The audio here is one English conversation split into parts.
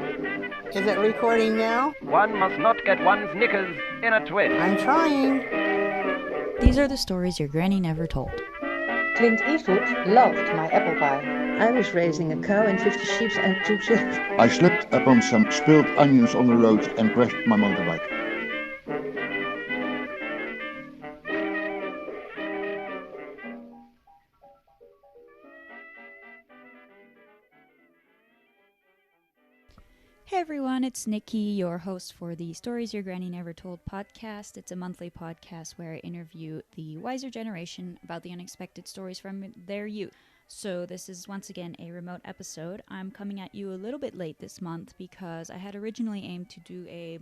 Is it recording now? One must not get one's knickers in a twist. I'm trying. These are the stories your granny never told. Clint Eastwood loved my apple pie. I was raising a cow and 50 sheep and 2 chickens. I slipped upon some spilled onions on the road and crashed my motorbike. Hey everyone, it's Nikki, your host for the Stories Your Granny Never Told podcast. It's a monthly podcast where I interview the wiser generation about the unexpected stories from their youth. So this is once again a remote episode. I'm coming at you a little bit late this month because I had originally aimed to do a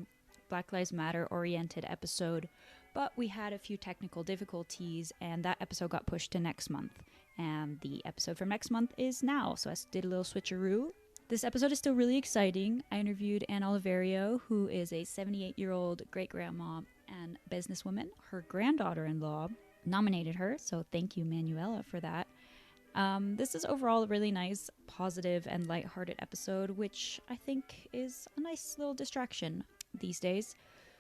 Black Lives Matter oriented episode, but we had a few technical difficulties and that episode got pushed to next month. And the episode from next month is now, so I did a little switcheroo. This episode is still really exciting. I interviewed Ann Oliverio, who is a 78-year-old great-grandma and businesswoman. Her granddaughter-in-law nominated her, so thank you, Manuela, for that. This is overall a really nice, positive, and lighthearted episode, which I think is a nice little distraction these days.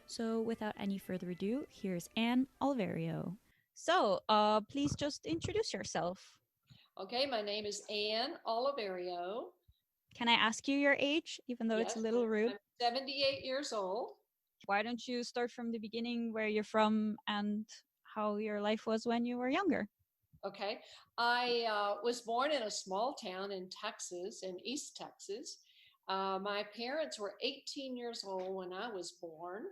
So without any further ado, here's Ann Oliverio. So, please just introduce yourself. Okay, my name is Ann Oliverio. Can I ask you your age, even though it's a little rude? I'm 78 years old. Why don't you start from the beginning, where you're from and how your life was when you were younger? Okay, I was born in a small town in Texas, in East Texas. My parents were 18 years old when I was born,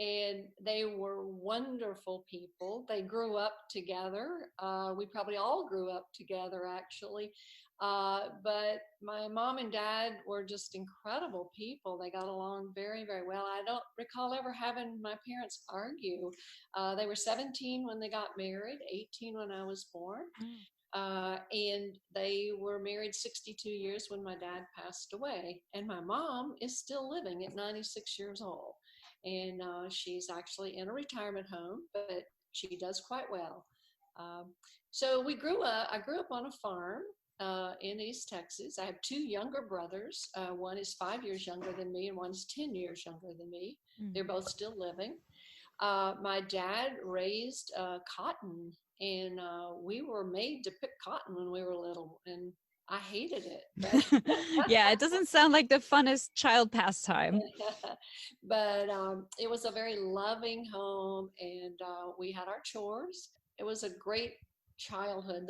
and they were wonderful people. They grew up together. We probably all grew up together, actually. But my mom and dad were just incredible people. They got along very, very well. I don't recall ever having my parents argue. They were 17 when they got married, 18 when I was born. And they were married 62 years when my dad passed away. And my mom is still living at 96 years old. And she's actually in a retirement home, but she does quite well. So I grew up on a farm. In East Texas. I have two younger brothers. One is 5 years younger than me and one's 10 years younger than me. They're both still living. My dad raised cotton, and we were made to pick cotton when we were little, and I hated it. Yeah, it doesn't sound like the funnest child pastime. But it was a very loving home, and we had our chores. It was a great childhood.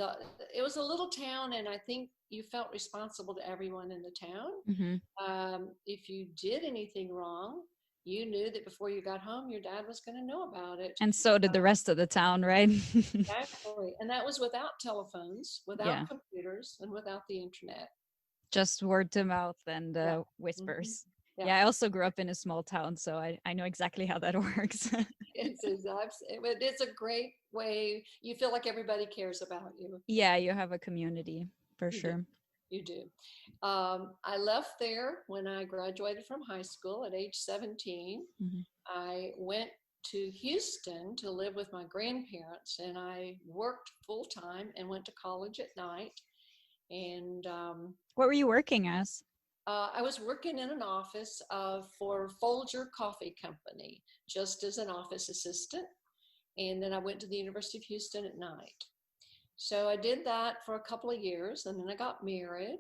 It was a little town, and I think you felt responsible to everyone in the town. Mm-hmm. If you did anything wrong, you knew that before you got home, your dad was going to know about it. And so did the rest of the town, right? Exactly. And that was without telephones, without computers, and without the internet. Just word to mouth and whispers. Mm-hmm. Yeah, I also grew up in a small town, so I know exactly how that works. It's a great way. You feel like everybody cares about you. Yeah, you have a community, for sure. You do. I left there when I graduated from high school at age 17. Mm-hmm. I went to Houston to live with my grandparents, and I worked full time and went to college at night. And what were you working as? I was working in an office for Folger Coffee Company, just as an office assistant. And then I went to the University of Houston at night. So I did that for a couple of years, and then I got married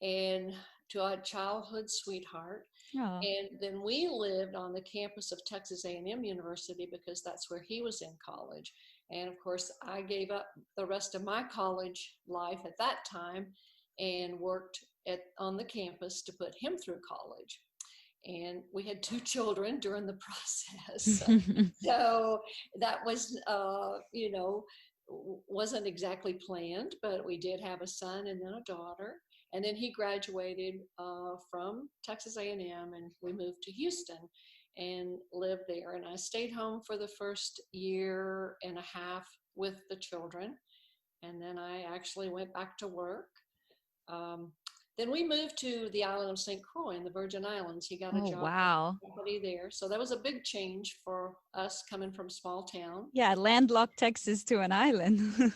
and to a childhood sweetheart. Oh. And then we lived on the campus of Texas A&M University because that's where he was in college. And of course, I gave up the rest of my college life at that time and worked on the campus to put him through college. And we had 2 children during the process. So that was, wasn't exactly planned, but we did have a son and then a daughter. And then he graduated from Texas A&M, and we moved to Houston and lived there. And I stayed home for the first year and a half with the children. And then I actually went back to work. Then we moved to the island of St. Croix in the Virgin Islands. He got a job there. So that was a big change for us coming from small town. Yeah, landlocked Texas to an island.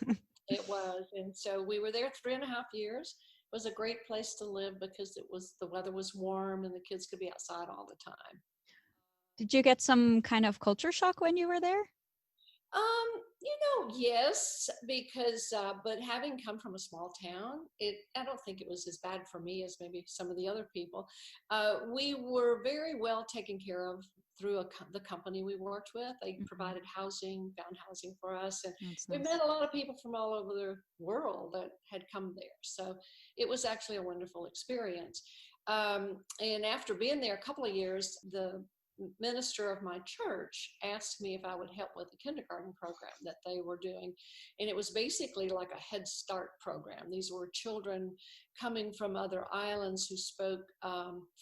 It was. And so we were there 3.5 years. was a great place to live because the weather was warm and the kids could be outside all the time. Did you get some kind of culture shock when you were there? Yes, because but having come from a small town, I don't think it was as bad for me as maybe some of the other people. We were very well taken care of through the company we worked with. They provided housing, found housing for us, and That's we nice. met a lot of people from all over the world that had come there. So it was actually a wonderful experience. And after being there a couple of years, the minister of my church asked me if I would help with the kindergarten program that they were doing. And it was basically like a Head Start program. These were children coming from other islands who spoke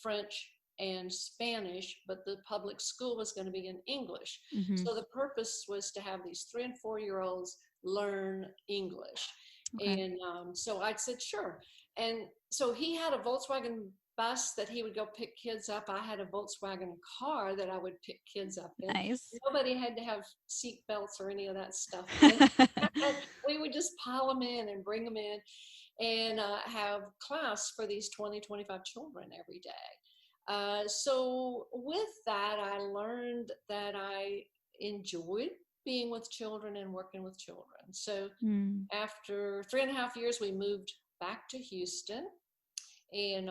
French and Spanish, but the public school was going to be in English. So the purpose was to have these 3 and 4-year-olds learn English. Okay. And so I said, sure. And so he had a Volkswagen bus that he would go pick kids up. I had a Volkswagen car that I would pick kids up in. Nice. Nobody had to have seat belts or any of that stuff. We would just pile them in and bring them in and have class for these 20, 25 children every day. So with that, I learned that I enjoyed being with children and working with children. So after 3.5 years, we moved back to Houston. And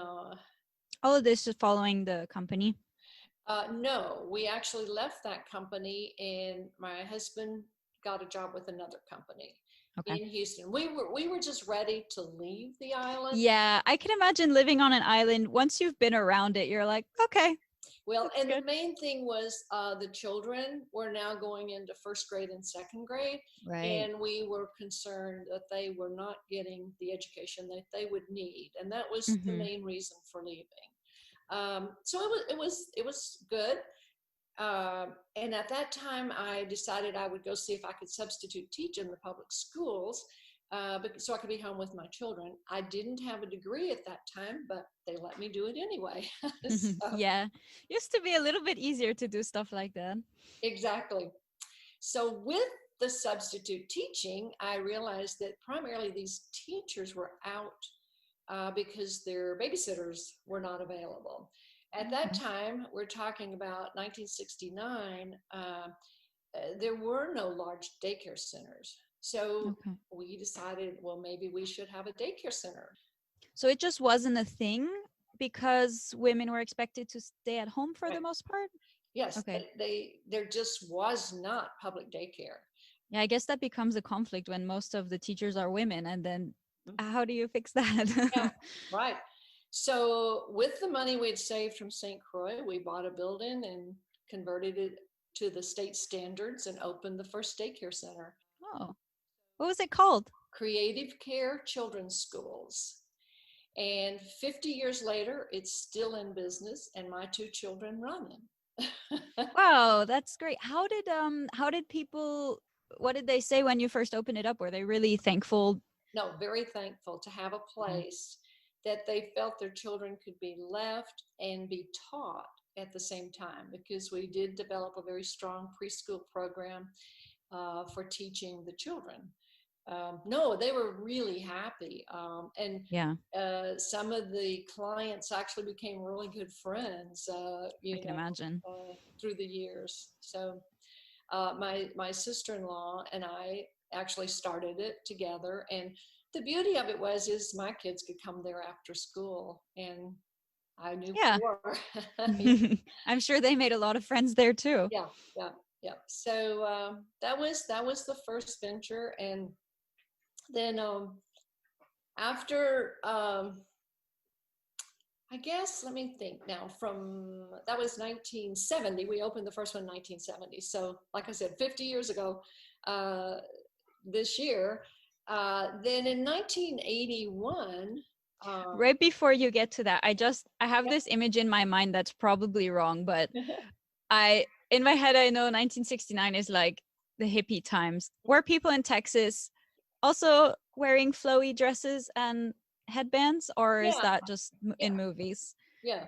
all of this is following the company? No, we actually left that company and my husband got a job with another company in Houston. We were just ready to leave the island. Yeah, I can imagine living on an island. Once you've been around it, you're like, okay. Well, and the main thing was the children were now going into 1st grade and 2nd grade. Right. And we were concerned that they were not getting the education that they would need. And that was the main reason for leaving. So it was good. And at that time, I decided I would go see if I could substitute teach in the public schools. So I could be home with my children. I didn't have a degree at that time, but they let me do it anyway. Yeah, used to be a little bit easier to do stuff like that. Exactly. So with the substitute teaching, I realized that primarily these teachers were out because their babysitters were not available. At that time, we're talking about 1969, there were no large daycare centers. So we decided, well, maybe we should have a daycare center. So it just wasn't a thing because women were expected to stay at home for the most part? Yes, there just was not public daycare. Yeah, I guess that becomes a conflict when most of the teachers are women, and then how do you fix that? Yeah, right. So with the money we'd saved from St. Croix, we bought a building and converted it to the state standards and opened the first daycare center. Oh, what was it called? Creative Care Children's Schools. And 50 years later, it's still in business and my 2 children run them. Wow, that's great. How did people, what did they say when you first opened it up? Were they really thankful? No, very thankful to have a place that they felt their children could be left and be taught at the same time, because we did develop a very strong preschool program for teaching the children. No, they were really happy. And some of the clients actually became really good friends, I can imagine, through the years. So my sister-in-law and I actually started it together. And the beauty of it is my kids could come there after school, and I knew before. I'm sure they made a lot of friends there too. Yeah. So that was the first venture. And then after, I guess, let me think now, that was 1970. We opened the first one in 1970. So like I said, 50 years ago this year. Then in 1981, right before you get to that, I have this image in my mind that's probably wrong, but in my head, I know 1969 is like the hippie times. Were people in Texas also wearing flowy dresses and headbands, or is that just in movies? Yeah.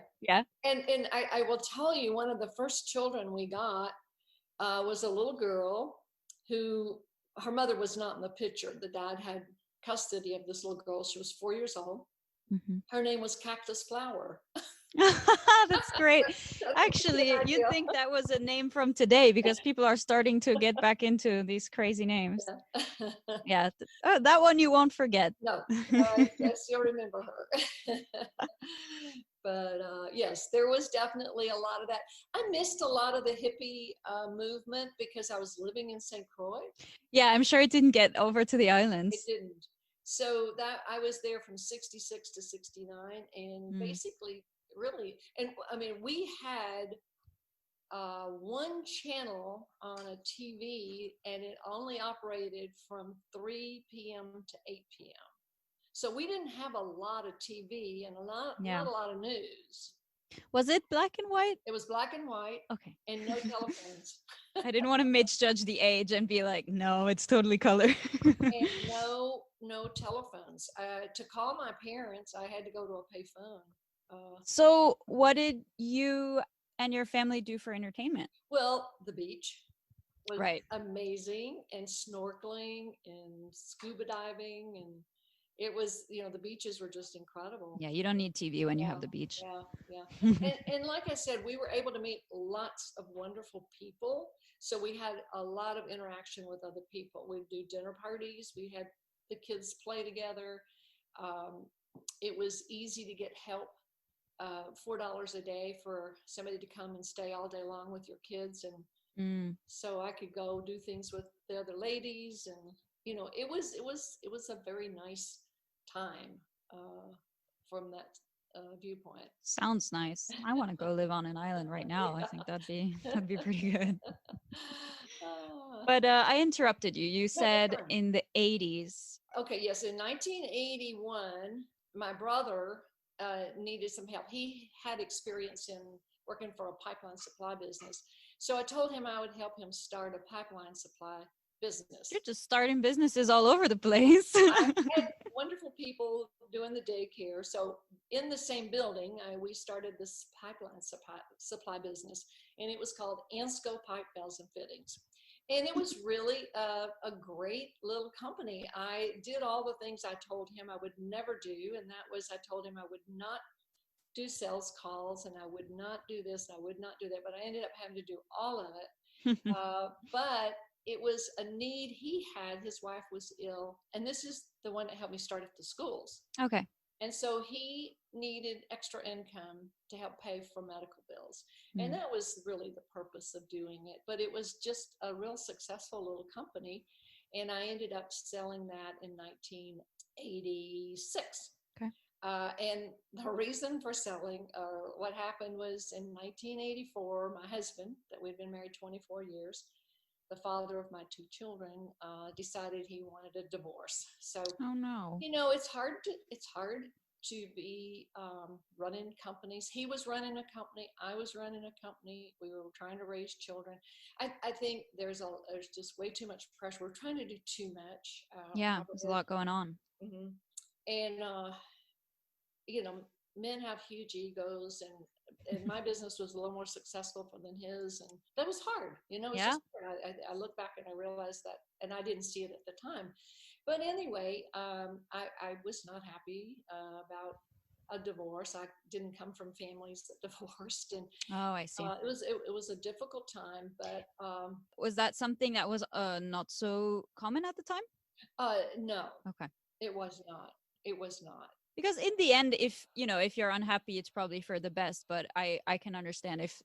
And I will tell you, one of the first children we got was a little girl who, her mother was not in the picture. The dad had custody of this little girl. She was 4 years old. Mhm. Her name was Cactus Flower. That's great. That's a Actually, good you'd idea. think that was a name from today because people are starting to get back into these crazy names. Yeah. Yeah, that one you won't forget. No, I still remember her. But yes, there was definitely a lot of that. I missed a lot of the hippie movement because I was living in St. Croix. Yeah, I'm sure it didn't get over to the It islands. didn't. So that I was there from 66 to 69, and basically, really, and I mean, we had one channel on a TV, and it only operated from 3 p.m. to 8 p.m. So we didn't have a lot of TV and not a lot of news. Was it black and white? It was black and white. Okay. And no telephones. I didn't want to misjudge the age and be like, no, it's totally color. And no telephones. To call my parents, I had to go to a payphone. So what did you and your family do for entertainment? Well, the beach was Right. amazing, and snorkeling and scuba diving, and it was, the beaches were just incredible. Yeah, you don't need TV when you have the beach. Yeah. And like I said, we were able to meet lots of wonderful people. So we had a lot of interaction with other people. We'd do dinner parties. We had the kids play together. It was easy to get help. $4 a day for somebody to come and stay all day long with your kids. And so I could go do things with the other ladies. And, it was a very nice time from that viewpoint. Sounds nice. I want to go live on an island right now. I think that'd be pretty good. But I interrupted you. You said in the 80s. Okay, yes. In 1981, my brother needed some help. He had experience in working for a pipeline supply business. So I told him I would help him start a pipeline supply business. You're just starting businesses all over the place. I had wonderful people doing the daycare. So in the same building, we started this pipeline supply business, and it was called Insco Pipe Valves and Fittings. And it was really a great little company. I did all the things I told him I would never do, and that was I told him I would not do sales calls, and I would not do this, and I would not do that, but I ended up having to do all of it. But it was a need he had. His wife was ill, and this is the one that helped me start at the schools. Okay. And so he needed extra income to help pay for medical bills. And that was really the purpose of doing it. But it was just a real successful little company. And I ended up selling that in 1986. Okay. And the reason for selling, what happened was in 1984, my husband, that we'd been married 24 years, the father of my two children, decided he wanted a divorce. So, oh no, it's hard to be running companies. He was running a company. I was running a company. We were trying to raise children. I think there's just way too much pressure. We're trying to do too much. Yeah, there's a lot going on. Mm-hmm. And men have huge egos, and my business was a little more successful than his, and that was hard. I look back and I realized that, and I didn't see it at the time. But anyway, I was not happy about a divorce. I didn't come from families that divorced, and I see. It was a difficult time. But was that something that was not so common at the time? No. Okay. It was not. Because in the end, if you're unhappy, it's probably for the best. But I can understand if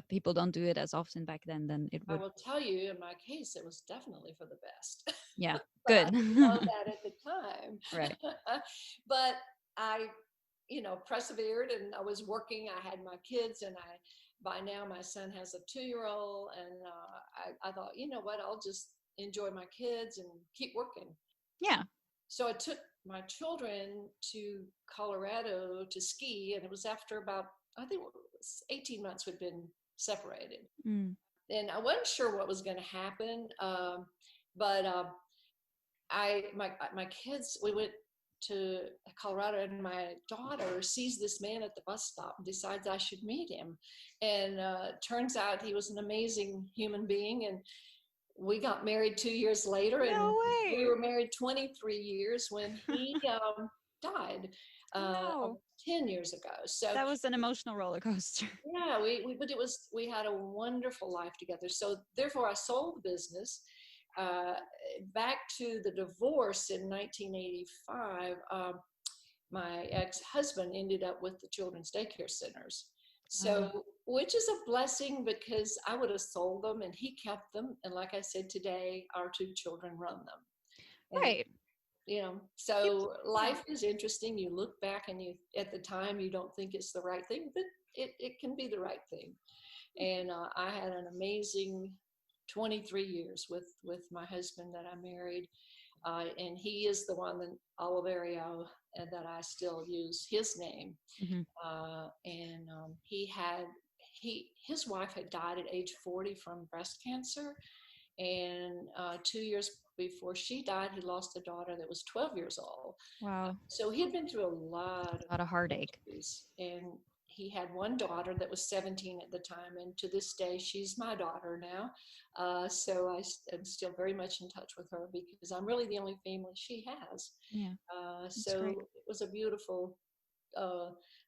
people don't do it as often back then it would. I will tell you, in my case, it was definitely for the best. Yeah, good. I didn't know that at the time. Right. But I, persevered, and I was working. I had my kids, and by now my son has a 2-year-old, and I thought, you know what, I'll just enjoy my kids and keep working. Yeah. So I took my children to Colorado to ski, and it was after about, I think it was 18 months we'd been separated. And I wasn't sure what was going to happen, but my kids, we went to Colorado, and my daughter sees this man at the bus stop and decides I should meet him. And turns out he was an amazing human being, and we got married 2 years later. No way. We were married 23 years when he died No. 10 years ago. So That was an emotional roller coaster. yeah, but we had a wonderful life together. So therefore I sold the business. Back to the divorce in 1985, my ex-husband ended up with the children's daycare centers. So, which is a blessing because I would have sold them and he kept them. And like I said, today our two children run them. And, Right. So life is interesting. You look back and at the time, you don't think it's the right thing, but it can be the right thing. And I had an amazing 23 years with my husband that I married. And he is the one, that Oliverio, and that I still use his name. Mm-hmm. And his wife had died at age 40 from breast cancer. And 2 years before she died, he lost a daughter that was 12 years old. Wow. So he had been through a lot of heartache. And he had one daughter that was 17 at the time. And to this day, she's my daughter now. So am still very much in touch with her because I'm really the only family she has. Yeah. So great. it was a beautiful,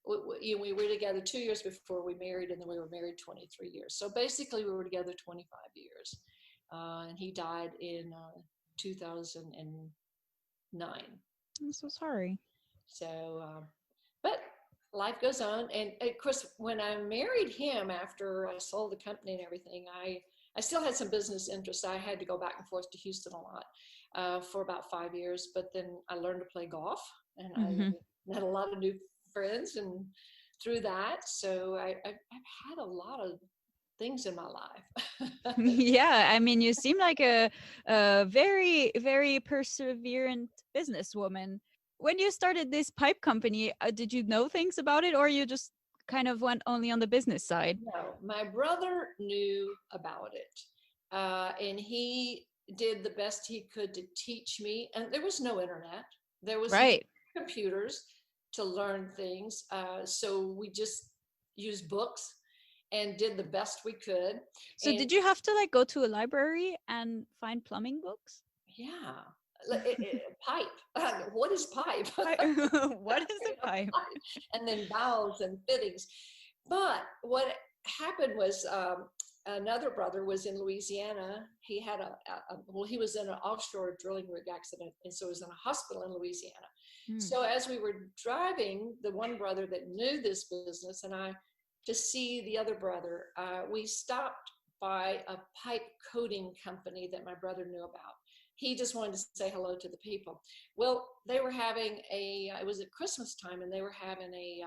we were together 2 years before we married, and then we were married 23 years. So basically we were together 25 years. And he died in 2009. I'm so sorry. So, but life goes on. And of course, when I married him after I sold the company and everything, I still had some business interests. I had to go back and forth to Houston a lot for about 5 years. But then I learned to play golf, and I met a lot of new friends and through that. So I've had a lot of things in my life. Yeah, I mean, you seem like a very, very perseverant businesswoman. When you started this pipe company, did you know things about it, or you just kind of went only on the business side? No, my brother knew about it, and he did the best he could to teach me. And there was no internet. There was no computers to learn things. So we just used books and did the best we could. So did you have to like go to a library and find plumbing books? Yeah. Pipe. What is pipe? What is a pipe? And then valves and fittings. But what happened was another brother was in Louisiana. He had he was in an offshore drilling rig accident, and so he was in a hospital in Louisiana. So as we were driving, the one brother that knew this business and I, to see the other brother, we stopped by a pipe coating company that my brother knew about. He just wanted to say hello to the people. Well, they were having it was at Christmas time, and they were having a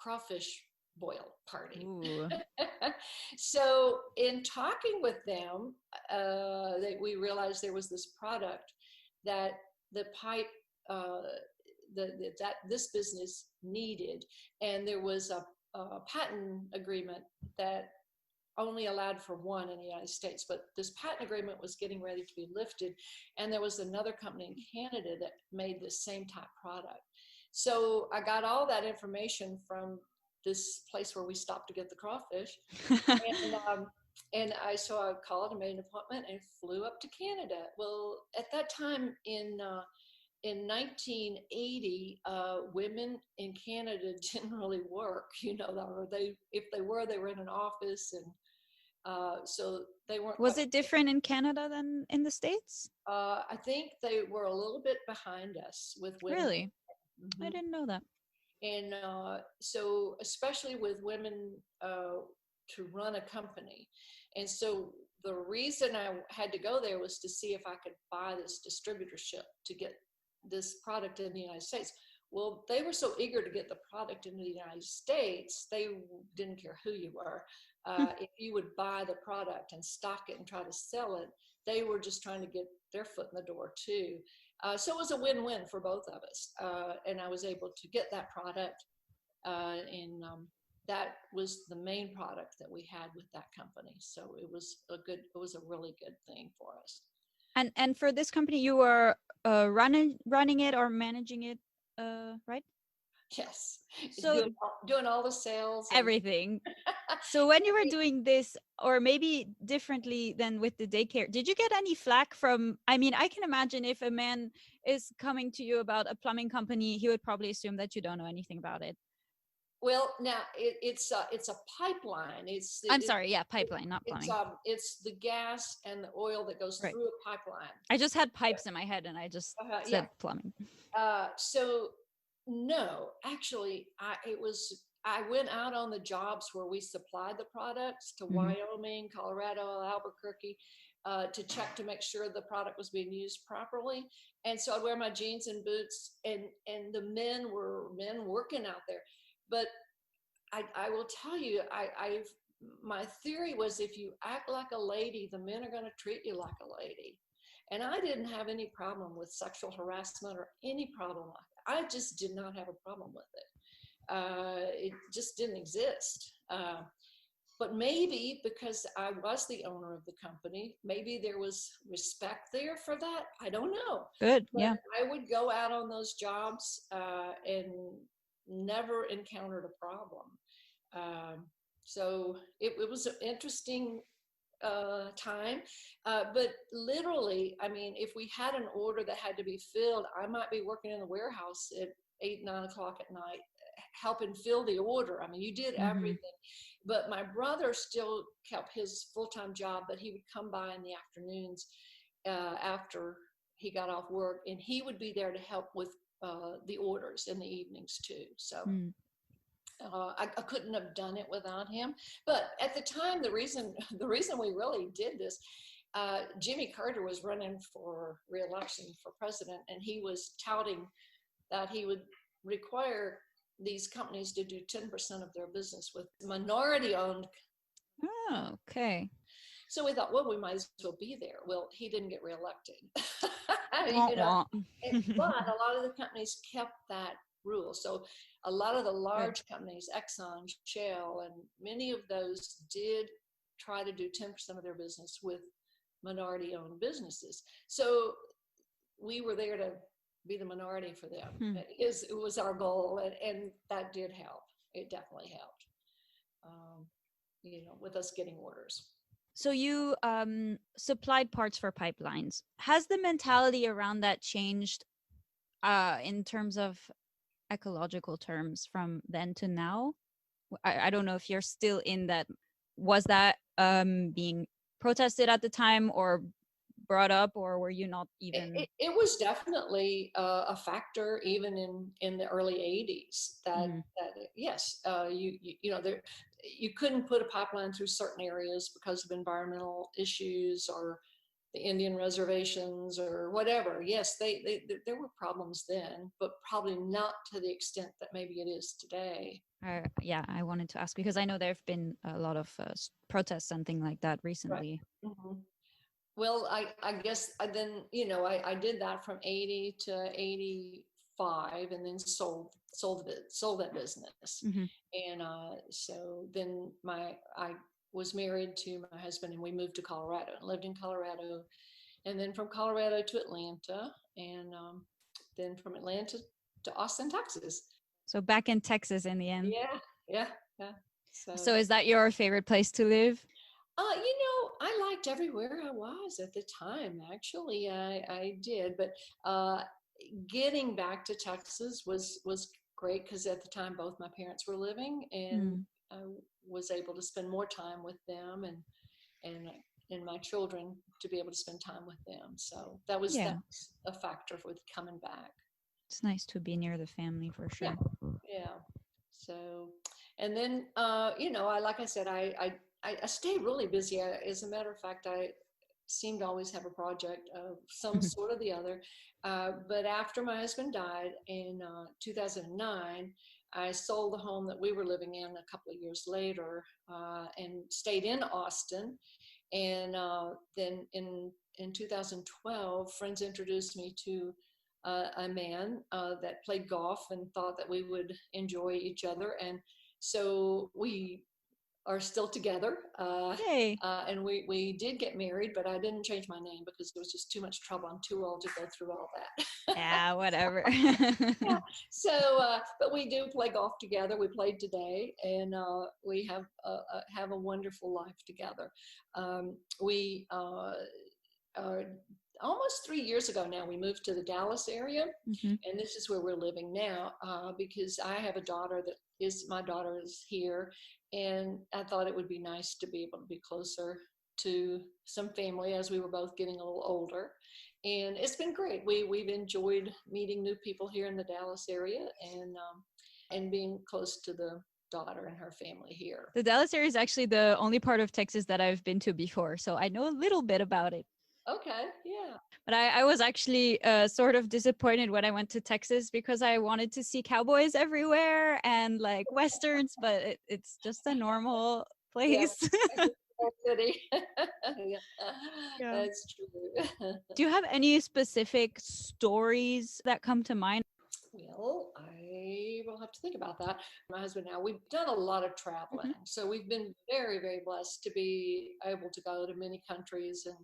crawfish boil party. So in talking with them, we realized there was this product that the pipe, that this business needed. And there was a patent agreement that only allowed for one in the United States, but this patent agreement was getting ready to be lifted, and there was another company in Canada that made the same type product. So I got all that information from this place where we stopped to get the crawfish, and I called and made an appointment and flew up to Canada. Well, at that time in 1980, women in Canada didn't really work, or if they were in an office, and so they weren't. Was it different in Canada than in the States? I think they were a little bit behind us with women. Really? Mm-hmm. I didn't know that. And so especially with women to run a company. And so the reason I had to go there was to see if I could buy this distributorship to get this product in the United States. Well, they were so eager to get the product into the United States, they didn't care who you were. If you would buy the product and stock it and try to sell it, they were just trying to get their foot in the door too. So it was a win-win for both of us. And I was able to get that product. And that was the main product that we had with that company. So it was a really good thing for us. And for this company, you were running it or managing it, right? Yes. So Doing all the sales. everything. So when you were doing this, or maybe differently than with the daycare, did you get any flack from, I mean, I can imagine if a man is coming to you about a plumbing company, he would probably assume that you don't know anything about it. Well, now it's a pipeline. I'm sorry, yeah, pipeline, not plumbing. It's the gas and the oil that goes Right. through a pipeline. I just had pipes in my head and I just said plumbing. So no, actually, I went out on the jobs where we supplied the products to Wyoming, Colorado, Albuquerque, to check to make sure the product was being used properly. And so I'd wear my jeans and boots, and the men were men working out there. But I will tell you, my theory was if you act like a lady, the men are going to treat you like a lady. And I didn't have any problem with sexual harassment or any problem like that. I just did not have a problem with it. It just didn't exist. But maybe because I was the owner of the company, maybe there was respect there for that. I don't know. Good, but yeah. I would go out on those jobs and never encountered a problem. So it was an interesting time. But literally, I mean, if we had an order that had to be filled, I might be working in the warehouse at 8, 9 o'clock at night, helping fill the order. I mean, you did everything. But my brother still kept his full-time job, but he would come by in the afternoons after he got off work, and he would be there to help with the orders in the evenings too. So I couldn't have done it without him. But at the time, the reason we really did this, Jimmy Carter was running for re-election for president, and he was touting that he would require these companies to do 10% of their business with minority-owned. Oh, okay. So we thought, well, we might as well be there. Well, he didn't get reelected. But a lot of the companies kept that rule. So a lot of the large companies, Exxon, Shell, and many of those did try to do 10% of their business with minority-owned businesses. So we were there to be the minority for them. It was our goal, and that did help. It definitely helped, with us getting orders. So you supplied parts for pipelines. Has the mentality around that changed in terms of ecological terms from then to now? I don't know if you're still in that. Was that being protested at the time or brought up, or were you not even? It was definitely a factor even in the early 80s that yes, you couldn't put a pipeline through certain areas because of environmental issues or the Indian reservations or whatever. Yes, there were problems then, but probably not to the extent that maybe it is today. Yeah, I wanted to ask because I know there have been a lot of protests and things like that recently. Right. Well, I guess I did that from 80 to 85 and then sold that business. And so then I was married to my husband, and we moved to Colorado and lived in Colorado, and then from Colorado to Atlanta, and then from Atlanta to Austin, Texas. So back in Texas in the end. Yeah. So is that your favorite place to live? I liked everywhere I was at the time. Actually, I did, but getting back to Texas was great because at the time both my parents were living, and I was able to spend more time with them, and my children to be able to spend time with them. So that was a factor with coming back. It's nice to be near the family for sure. Yeah. So, and then like I said, I stayed really busy. As a matter of fact, I seemed to always have a project of some sort or the other. But after my husband died in 2009, I sold the home that we were living in a couple of years later and stayed in Austin. And then in 2012, friends introduced me to a man that played golf and thought that we would enjoy each other. And so we are still together. Yay. And we did get married, but I didn't change my name because it was just too much trouble. I'm too old to go through all that. Yeah, whatever. Yeah. So, but we do play golf together. We played today, and we have a wonderful life together. We almost 3 years ago now, we moved to the Dallas area, and this is where we're living now because I have a daughter my daughter is here, and I thought it would be nice to be able to be closer to some family as we were both getting a little older. And it's been great. We've enjoyed meeting new people here in the Dallas area and being close to the daughter and her family here. The Dallas area is actually the only part of Texas that I've been to before, so I know a little bit about it. Okay, yeah. But I was actually sort of disappointed when I went to Texas because I wanted to see cowboys everywhere and like Westerns, but it's just a normal place. Yeah. City. Yeah. That's true. Do you have any specific stories that come to mind? Well, I will have to think about that. My husband and I, we've done a lot of traveling. So we've been very, very blessed to be able to go to many countries and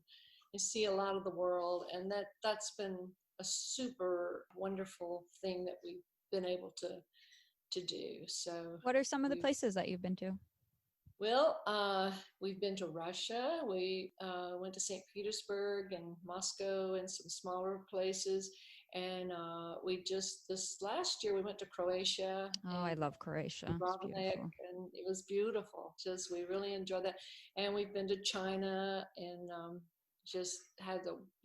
see a lot of the world. And that's been a super wonderful thing that we've been able to do. So what are some of the places that you've been to? Well, we've been to Russia. We went to St. Petersburg and Moscow and some smaller places. And this last year we went to Croatia. Oh, I love Croatia. And it was beautiful. We really enjoyed that. And we've been to China and just had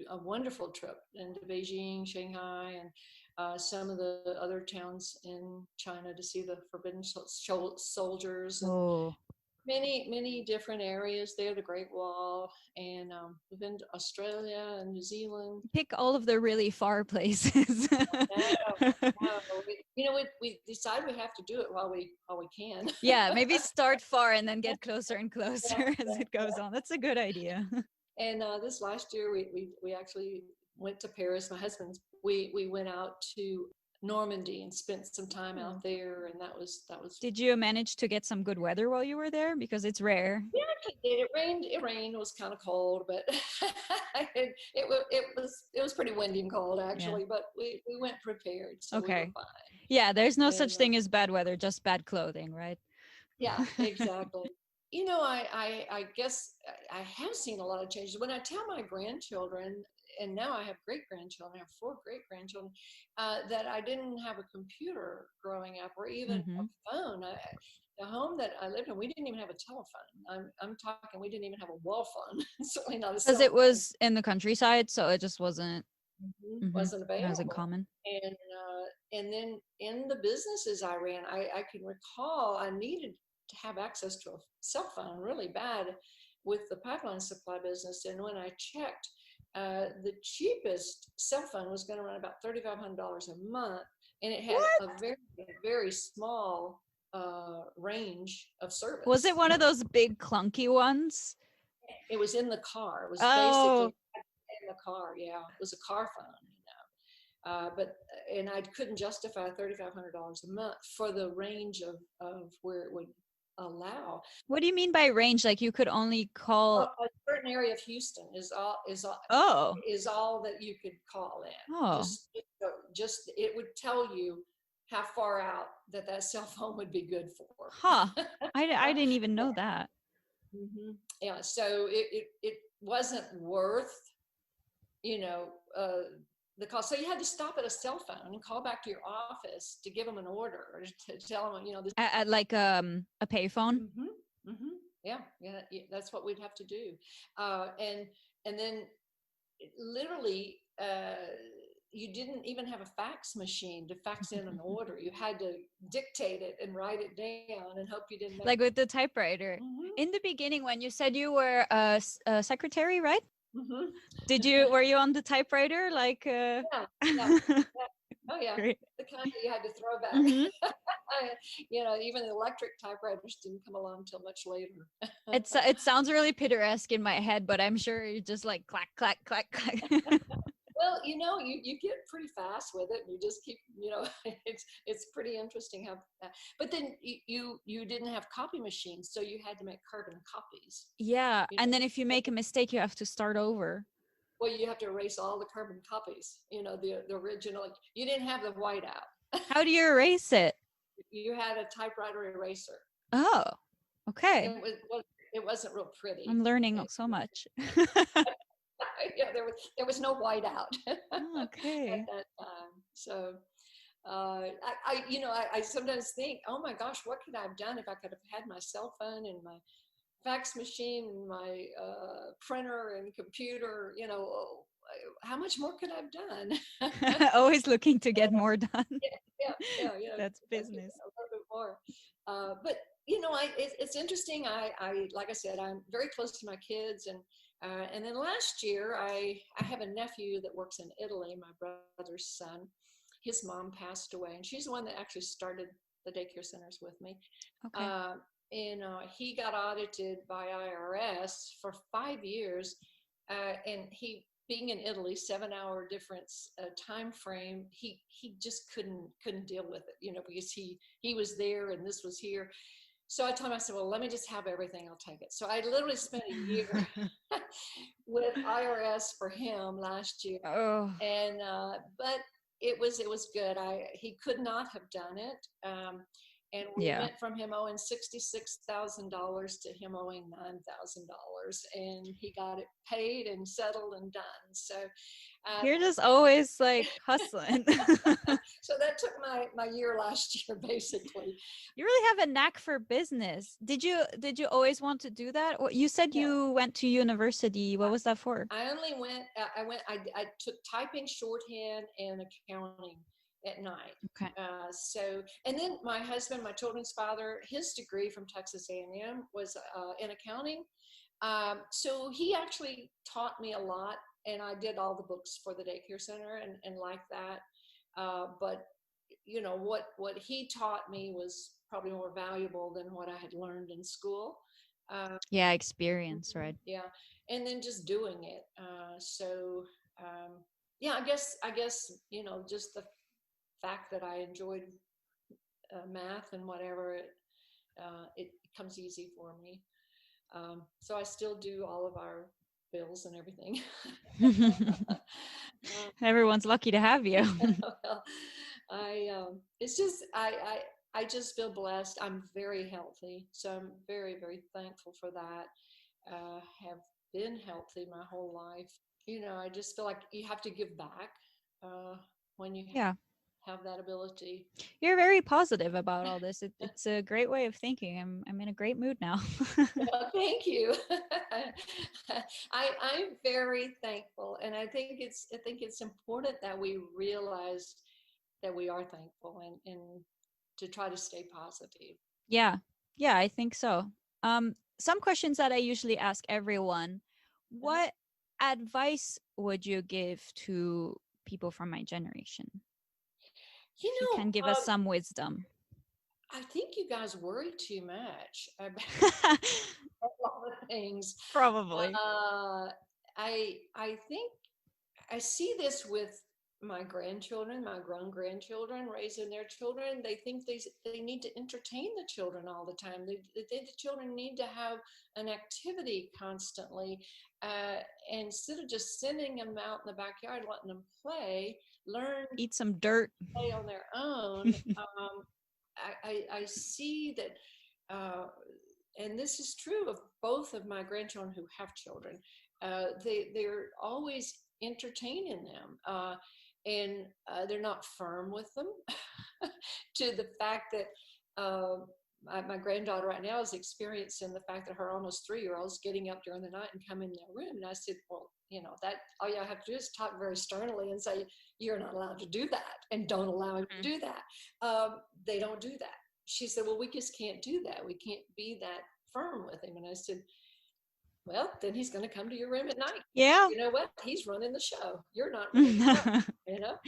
a wonderful trip into Beijing, Shanghai, and some of the other towns in China to see the Forbidden Soldiers. And many different areas there, the Great Wall, and we've been to Australia and New Zealand. Pick all of the really far places. We decide we have to do it while we can. Yeah, maybe start far and then get closer and closer as it goes on. That's a good idea. And this last year, we actually went to Paris. My husband's. We went out to Normandy and spent some time out there, and that was. Did you manage to get some good weather while you were there? Because it's rare. Yeah, it rained. It rained. It was kind of cold, but it was pretty windy and cold actually. Yeah. But we went prepared, so we were fine. Yeah, there's no such thing as bad weather, just bad clothing, right? Yeah, exactly. I guess I have seen a lot of changes. When I tell my grandchildren, and now I have great-grandchildren, I have 4 great-grandchildren, that I didn't have a computer growing up or even a phone. The home that I lived in, we didn't even have a telephone. I'm talking, we didn't even have a wall phone. Certainly not a cell phone. Because it was in the countryside, so it just wasn't wasn't available. It wasn't common. And then in the businesses I ran, I can recall I needed to have access to a cell phone really bad with the pipeline supply business. And when I checked, the cheapest cell phone was going to run about $3,500 a month, and it had a very, very small range of service. Was it one of those big clunky ones? It was in the car. It was basically in the car. Yeah, it was a car phone. And I couldn't justify $3,500 a month for the range of where it would allow. What do you mean by range? Like you could only call a certain area of Houston is all that you could call in. Oh, just it would tell you how far out that cell phone would be good for. Huh? I didn't even know that. Yeah, so it wasn't worth the cost. So you had to stop at a cell phone and call back to your office to give them an order or to tell them, this. At like a payphone. Yeah, that's what we'd have to do. And then literally, you didn't even have a fax machine to fax in an order. You had to dictate it and write it down and hope you didn't. Like with the typewriter. In the beginning, when you said you were a secretary, right? Were you on the typewriter? Like, yeah. Oh yeah. Great. The kind that you had to throw back. Even the electric typewriters didn't come along until much later. It sounds really picturesque in my head, but I'm sure you just like clack, clack, clack, clack. Well, you get pretty fast with it. You just keep, it's pretty interesting how. But then you didn't have copy machines, so you had to make carbon copies. Yeah, and then if you make a mistake, you have to start over. Well, you have to erase all the carbon copies. The original. You didn't have the whiteout. How do you erase it? You had a typewriter eraser. Oh, okay. It wasn't real pretty. I'm learning so much. Yeah, there was no whiteout Okay. at that time. So I sometimes think, oh my gosh, what could I have done if I could have had my cell phone and my fax machine and my printer and computer? How much more could I have done? Always looking to get more done. Yeah. That's business. A little bit more. But it's interesting. I like I said, I'm very close to my kids, and then last year I have a nephew that works in Italy, my brother's son. His mom passed away, and she's the one that actually started the daycare centers with me. Okay. And he got audited by IRS for 5 years, and he, being in Italy, 7-hour difference time frame, he just couldn't deal with it, because he was there and this was here. So I told him, I said, well, let me just have everything. I'll take it. So I literally spent a year with IRS for him last year. Oh. And, but it was good. He could not have done it. And we went from him owing $66,000 to him owing $9,000, and he got it paid and settled and done. So you're just always like hustling. So that took my year last year, basically. You really have a knack for business. Did you always want to do that? You said you went to university. What was that for? I only went. I took typing, shorthand, and accounting at night. Okay. And then my husband, my children's father, his degree from Texas A&M was in accounting. So he actually taught me a lot, and I did all the books for the daycare center and like that. But what he taught me was probably more valuable than what I had learned in school. Experience, right? Yeah. And then just doing it. I guess, just the fact that I enjoyed math and whatever, it comes easy for me. So I still do all of our bills and everything. Everyone's lucky to have you. Well, I just feel blessed. I'm very healthy, so I'm very, very thankful for that. Have been healthy my whole life. I just feel like you have to give back when you have that ability. You're very positive about all this. It's a great way of thinking. I'm in a great mood now. Well, thank you. I'm very thankful, and I think it's important that we realize that we are thankful and to try to stay positive. Yeah, I think so. Some questions that I usually ask everyone: what advice would you give to people from my generation? You can give us some wisdom. I think you guys worry too much about a lot of things. Probably. I think I see this with my grandchildren, my grown grandchildren raising their children. They think they need to entertain the children all the time. They think the children need to have an activity constantly. Instead of just sending them out in the backyard, letting them play, learn, eat some dirt, play on their own. I see that, and this is true of both of my grandchildren who have children. They're always entertaining them, and they're not firm with them. To the fact that my granddaughter right now is experiencing the fact that her almost 3-year-old's getting up during the night and come in their room. And I said, well, that all you have to do is talk very sternly and say, you're not allowed to do that, and don't allow him to do that. They don't do that. She said, well, we just can't do that. We can't be that firm with him. And I said, well, then he's going to come to your room at night. Yeah. You know what? He's running the show. You're not running the show,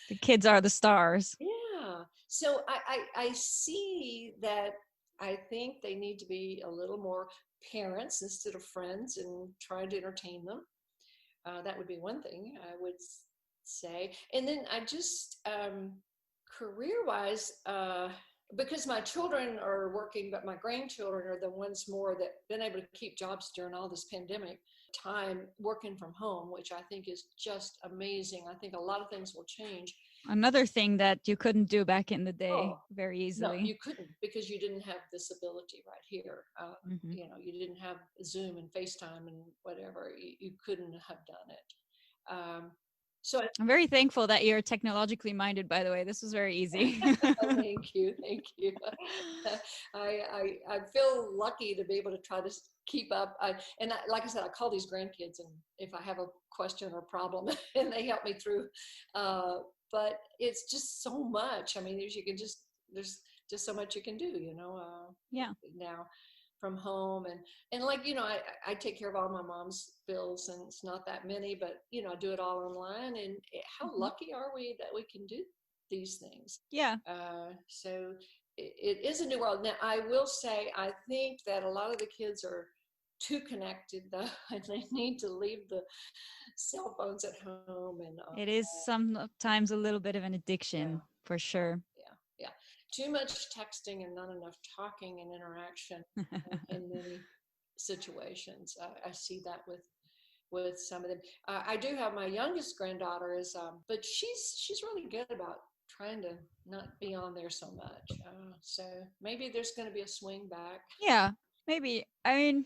The kids are the stars. Yeah. So I see that. I think they need to be a little more parents instead of friends and try to entertain them. That would be one thing I would say. And then I just, career-wise, because my children are working, but my grandchildren are the ones more that been able to keep jobs during all this pandemic time working from home, which I think is just amazing. I think a lot of things will change. Another thing that you couldn't do back in the day Oh, very no, easily. you couldn't, because you didn't have this ability right here. Mhm. You know, you didn't have Zoom and FaceTime and whatever. You couldn't have done it. So I'm very thankful that you're technologically minded, by the way. This was very easy. thank you, thank you. I feel lucky to be able to try to keep up. Like I said, I call these grandkids, and if I have a question or problem, and they help me through. But it's just so much. I mean, there's just so much you can do, you know. Yeah. Now from home, and like, you know, I take care of all my mom's bills, and it's not that many, but you know, I do it all online. And how lucky are we that we can do these things? Yeah. So it is a new world. Now, I will say, I think that a lot of the kids are too connected, though, and they need to leave the cell phones at home. And It is sometimes a little bit of an addiction, for sure. Yeah. Too much texting and not enough talking and interaction in many situations. I see that with some of them. I do have my youngest granddaughter but she's really good about trying to not be on there so much. So maybe there's going to be a swing back. Yeah, maybe. I mean,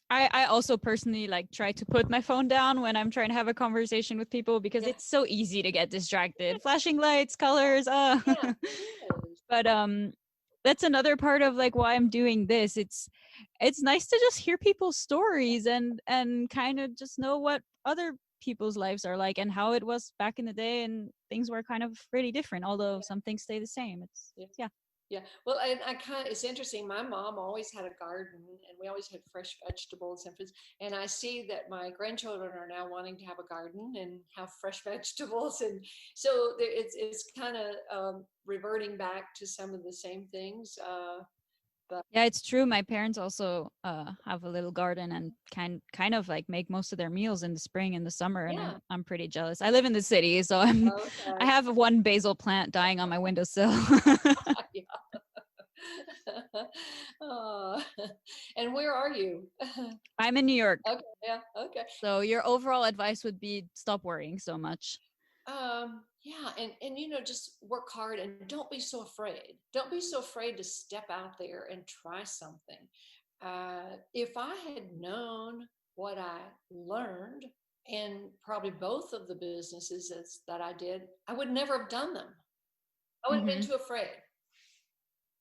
I also personally like try to put my phone down when I'm trying to have a conversation with people, because it's so easy to get distracted. Flashing lights, colors, Yeah, it is. But that's another part of like why I'm doing this. It's nice to just hear people's stories and kind of just know what other people's lives are like and how it was back in the day, and things were kind of really different, although some things stay the same. It's Yeah. Well, and it's interesting. My mom always had a garden, and we always had fresh vegetables and fruits. And I see that my grandchildren are now wanting to have a garden and have fresh vegetables. And so it's kind of reverting back to some of the same things. yeah, it's true. My parents also have a little garden and kind of like make most of their meals in the spring and the summer, and Yeah. I'm pretty jealous. I live in the city, so I Okay. have one basil plant dying on my windowsill. Oh, and where are you? I'm in New York. Okay. Yeah. Okay. So your overall advice would be stop worrying so much. Yeah, and you know, just work hard and don't be so afraid. Don't be so afraid to step out there and try something. If I had known what I learned in probably both of the businesses that I did, I would never have done them. I would have been too afraid.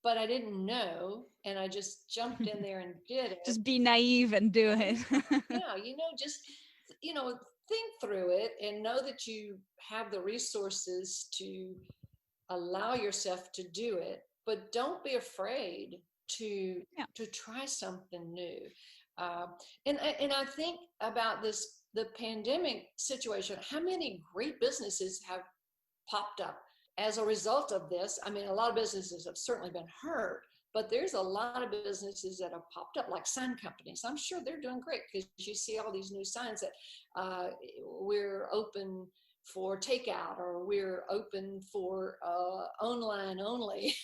But I didn't know, and I just jumped in there and did it. Just be naive and do it. Yeah, you know, just, you know, think through it and know that you have the resources to allow yourself to do it, but don't be afraid to try something new. And I think about the pandemic situation. How many great businesses have popped up as a result of this? I mean, a lot of businesses have certainly been hurt, but there's a lot of businesses that have popped up, like sign companies. I'm sure they're doing great, because you see all these new signs that we're open for takeout, or we're open for online only.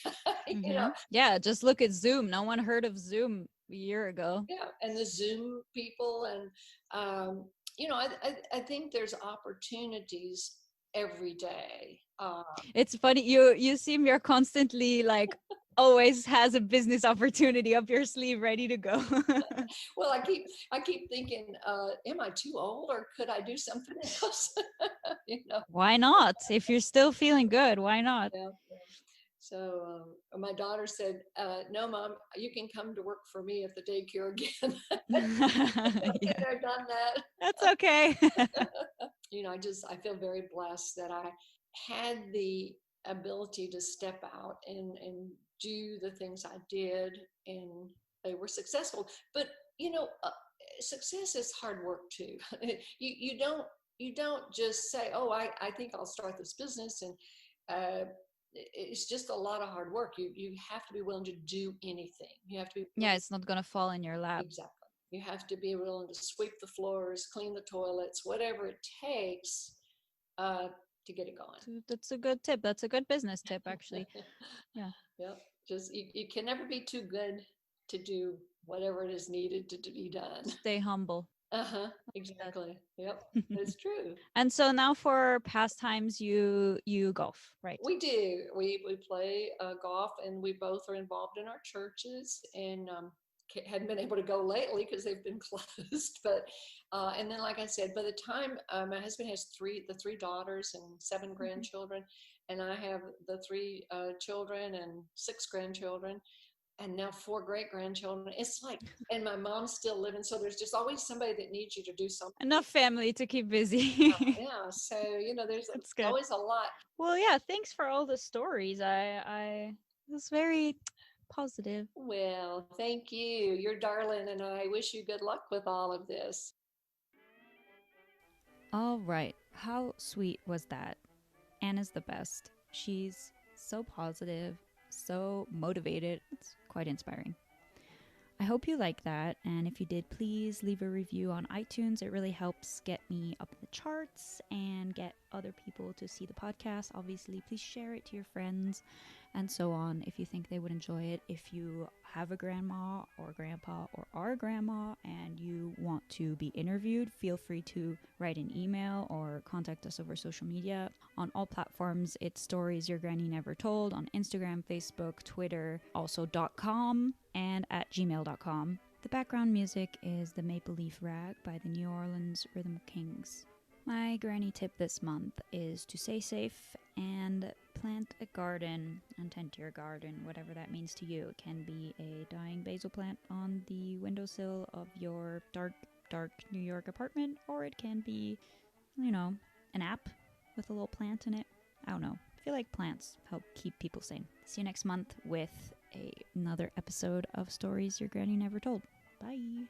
You know? Yeah, just look at Zoom. No one heard of Zoom a year ago. Yeah, and the Zoom people, and you know, I think there's opportunities every day. It's funny, you seem you're constantly like always has a business opportunity up your sleeve ready to go. Well, I keep thinking, am I too old, or could I do something else? You know? Why not? If you're still feeling good, why not? Yeah. So my daughter said, no, Mom, you can come to work for me at the daycare again. Yeah. I've done that. That's okay. You know, I feel very blessed that I had the ability to step out and do the things I did, and they were successful. But, you know, success is hard work too. You don't just say, oh, I think I'll start this business, and it's just a lot of hard work. You have to be willing to do anything. You have to be Yeah, it's not gonna fall in your lap. Exactly. You have to be willing to sweep the floors, clean the toilets, whatever it takes to get it going. That's a good tip. That's a good business tip, actually. Yeah. Yep. Just you can never be too good to do whatever it is needed to be done. Stay humble. Exactly. Yep. That's true. And so now for pastimes, you golf, right? We do. We play golf, and we both are involved in our churches, and hadn't been able to go lately because they've been closed. But and then, like I said, by the time my husband has the three daughters and 7 grandchildren, and I have the 3 children and 6 grandchildren, and now 4 great-grandchildren. It's like, and my mom's still living, so there's just always somebody that needs you to do something. Enough family to keep busy. Yeah, so there's good. always a lot. Well, yeah, thanks for all the stories. I was very positive. Well, thank you. You're darling, and I wish you good luck with all of this. All right. How sweet was that? Anna's the best. She's so positive, so motivated. It's quite inspiring. I hope you like that, and if you did, please leave a review on iTunes. It really helps get me up in the charts and get other people to see the podcast. Obviously, please share it to your friends and so on if you think they would enjoy it. If you have a grandma or grandpa or are a grandma and you want to be interviewed, feel free to write an email or contact us over social media. On all platforms, it's Stories Your Granny Never Told on Instagram, Facebook, Twitter, also .com and at gmail.com. The background music is The Maple Leaf Rag by the New Orleans Rhythm Kings. My granny tip this month is to stay safe and plant a garden and tend to your garden, whatever that means to you. It can be a dying basil plant on the windowsill of your dark New York apartment, or it can be, an app with a little plant in it. I don't know. I feel like plants help keep people sane. See you next month with another episode of Stories Your Granny Never Told. Bye.